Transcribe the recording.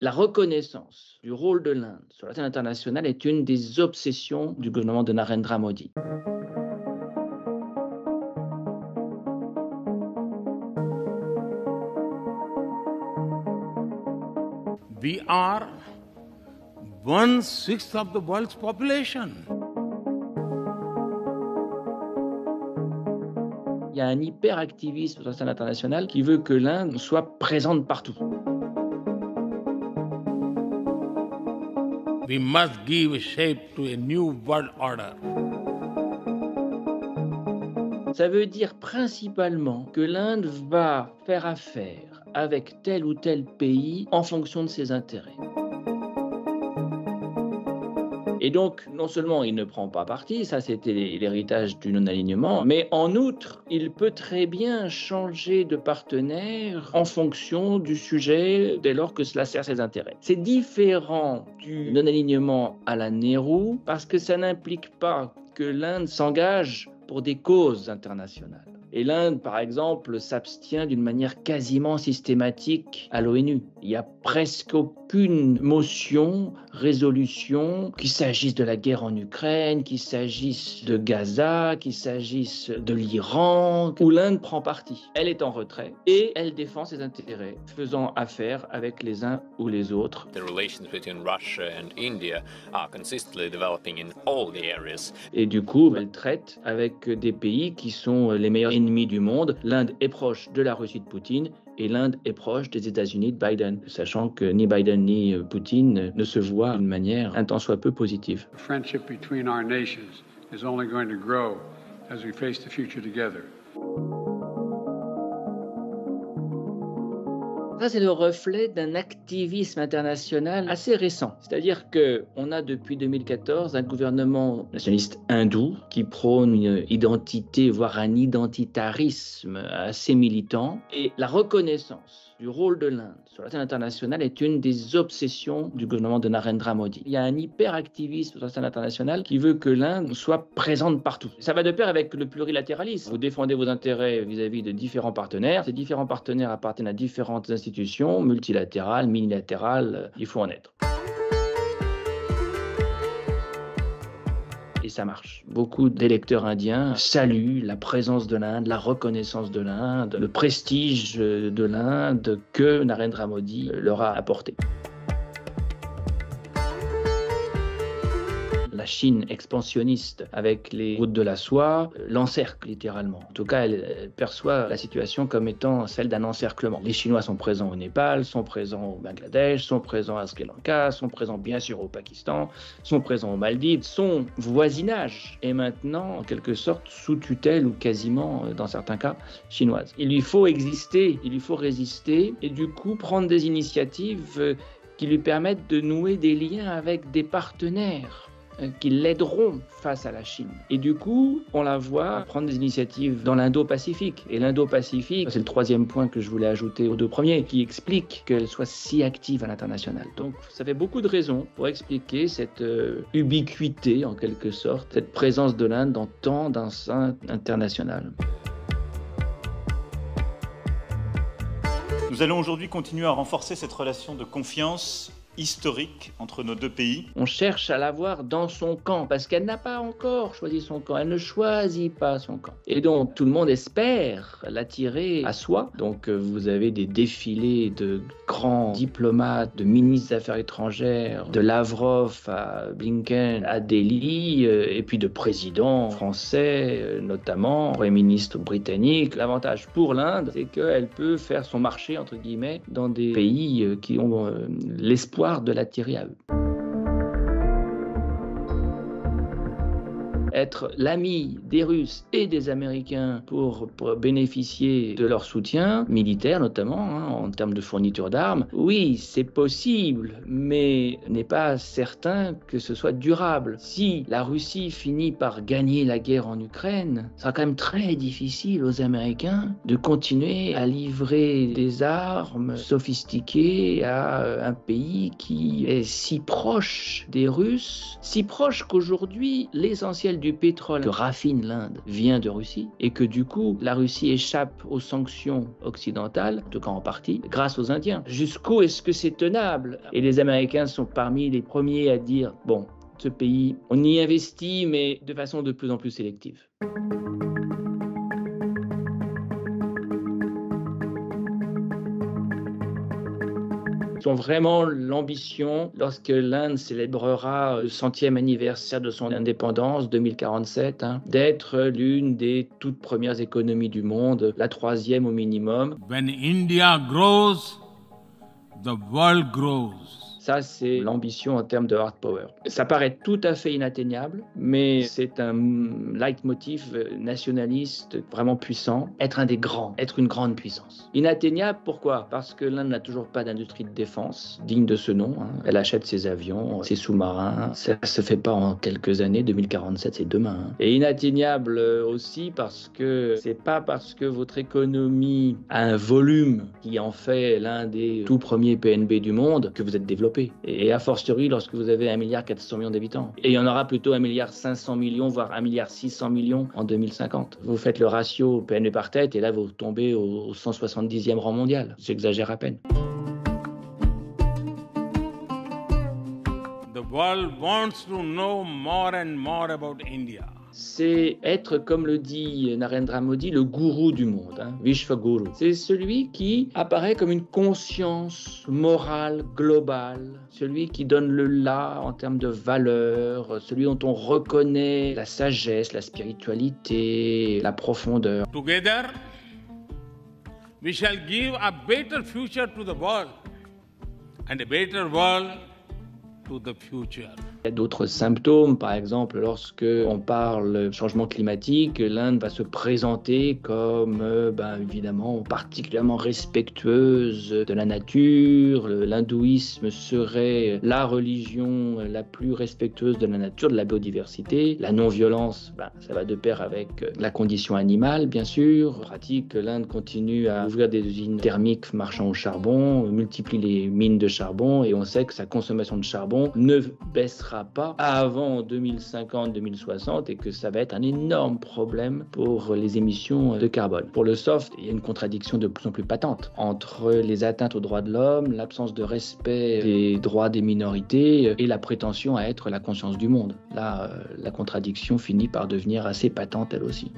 La reconnaissance du rôle de l'Inde sur la scène internationale est une des obsessions du gouvernement de Narendra Modi. We are 1/6 of the world's population. Il y a un hyperactivisme sur la scène internationale qui veut que l'Inde soit présente partout. We must give shape to a new world order. Ça veut dire principalement que l'Inde va faire affaire avec tel ou tel pays en fonction de ses intérêts. Et donc, non seulement il ne prend pas parti, ça c'était l'héritage du non-alignement, mais en outre, il peut très bien changer de partenaire en fonction du sujet dès lors que cela sert ses intérêts. C'est différent du non-alignement à la Nehru parce que ça n'implique pas que l'Inde s'engage pour des causes internationales. Et l'Inde, par exemple, s'abstient d'une manière quasiment systématique à l'ONU. Il n'y a presque aucune motion, résolution, qu'il s'agisse de la guerre en Ukraine, qu'il s'agisse de Gaza, qu'il s'agisse de l'Iran, où l'Inde prend parti. Elle est en retrait et elle défend ses intérêts, faisant affaire avec les uns ou les autres. The relations between Russia and India are consistently developing in all the areas. Et du coup, elle traite avec des pays qui sont les meilleurs ennemis du monde. L'Inde est proche de la Russie de Poutine et l'Inde est proche des États-Unis de Biden, sachant que ni Biden ni Poutine ne se voient d'une manière un tant soit peu positive. The friendship between our nations is only going to grow as we face the future together. Ça, c'est le reflet d'un activisme international assez récent. C'est-à-dire qu'on a depuis 2014 un gouvernement nationaliste hindou qui prône une identité, voire un identitarisme assez militant. Et la reconnaissance du rôle de l'Inde sur la scène internationale est une des obsessions du gouvernement de Narendra Modi. Il y a un hyperactivisme sur la scène internationale qui veut que l'Inde soit présente partout. Ça va de pair avec le plurilatéralisme. Vous défendez vos intérêts vis-à-vis de différents partenaires. Ces différents partenaires appartiennent à différentes institutions, multilatérales, minilatérales, il faut en être. Et ça marche. Beaucoup d'électeurs indiens saluent la présence de l'Inde, la reconnaissance de l'Inde, le prestige de l'Inde que Narendra Modi leur a apporté. La Chine expansionniste avec les routes de la soie l'encercle littéralement. En tout cas, elle perçoit la situation comme étant celle d'un encerclement. Les Chinois sont présents au Népal, sont présents au Bangladesh, sont présents à Sri Lanka, sont présents bien sûr au Pakistan, sont présents aux Maldives. Son voisinage est maintenant en quelque sorte sous tutelle ou quasiment, dans certains cas, chinoise. Il lui faut exister, il lui faut résister et du coup prendre des initiatives qui lui permettent de nouer des liens avec des partenaires qui l'aideront face à la Chine. Et du coup, on la voit prendre des initiatives dans l'Indo-Pacifique. Et l'Indo-Pacifique, c'est le troisième point que je voulais ajouter aux deux premiers, qui explique qu'elle soit si active à l'international. Donc, ça fait beaucoup de raisons pour expliquer cette ubiquité, en quelque sorte, cette présence de l'Inde dans tant d'enceintes internationales. Nous allons aujourd'hui continuer à renforcer cette relation de confiance historique entre nos deux pays. On cherche à l'avoir dans son camp parce qu'elle n'a pas encore choisi son camp, elle ne choisit pas son camp. Et donc tout le monde espère l'attirer à soi. Donc vous avez des défilés de grands diplomates, de ministres des Affaires étrangères, de Lavrov à Blinken, à Delhi, et puis de présidents français notamment, Premier ministre britannique. L'avantage pour l'Inde, c'est qu'elle peut faire son marché, entre guillemets, dans des pays qui ont l'espoir de l'attirer à eux. Être l'ami des Russes et des Américains pour bénéficier de leur soutien militaire notamment, en termes de fourniture d'armes, oui, c'est possible, mais n'est pas certain que ce soit durable. Si la Russie finit par gagner la guerre en Ukraine, ce sera quand même très difficile aux Américains de continuer à livrer des armes sophistiquées à un pays qui est si proche des Russes, si proche qu'aujourd'hui, l'essentiel du du pétrole que raffine l'Inde vient de Russie et que du coup, la Russie échappe aux sanctions occidentales, en tout cas en partie, grâce aux Indiens. Jusqu'où est-ce que c'est tenable? Et les Américains sont parmi les premiers à dire, bon, ce pays, on y investit, mais de façon de plus en plus sélective. Ils ont vraiment l'ambition, lorsque l'Inde célébrera le 100e anniversaire de son indépendance, 2047, d'être l'une des toutes premières économies du monde, la 3e au minimum. When India grows, the world grows. Ça, c'est l'ambition en termes de hard power. Ça paraît tout à fait inatteignable, mais c'est un leitmotiv nationaliste vraiment puissant. Être un des grands, être une grande puissance. Inatteignable, pourquoi? Parce que l'Inde n'a toujours pas d'industrie de défense digne de ce nom. Elle achète ses avions, ses sous-marins. Ça ne se fait pas en quelques années. 2047, c'est demain. Et inatteignable aussi parce que c'est pas parce que votre économie a un volume qui en fait l'un des tout premiers PNB du monde que vous êtes développé. Et a fortiori lorsque vous avez 1,4 milliard d'habitants. Et il y en aura plutôt 1,5 milliard, voire 1,6 milliard en 2050. Vous faites le ratio PNB par tête et là vous tombez au 170e rang mondial. J'exagère à peine. The world wants to know more and more about India. C'est être, comme le dit Narendra Modi, le gourou du monde, Vishwaguru. C'est celui qui apparaît comme une conscience morale globale, celui qui donne le là en termes de valeurs, celui dont on reconnaît la sagesse, la spiritualité, la profondeur. Together, we shall give a better future to the world and a better world to the future. Il y a d'autres symptômes, par exemple, lorsque on parle changement climatique, l'Inde va se présenter comme, évidemment, particulièrement respectueuse de la nature. L'hindouisme serait la religion la plus respectueuse de la nature, de la biodiversité. La non-violence, ça va de pair avec la condition animale, bien sûr. En pratique, l'Inde continue à ouvrir des usines thermiques marchant au charbon, multiplie les mines de charbon, et on sait que sa consommation de charbon ne baissera pas avant 2050-2060 et que ça va être un énorme problème pour les émissions de carbone. Pour le soft, il y a une contradiction de plus en plus patente entre les atteintes aux droits de l'homme, l'absence de respect des droits des minorités et la prétention à être la conscience du monde. Là, la contradiction finit par devenir assez patente elle aussi.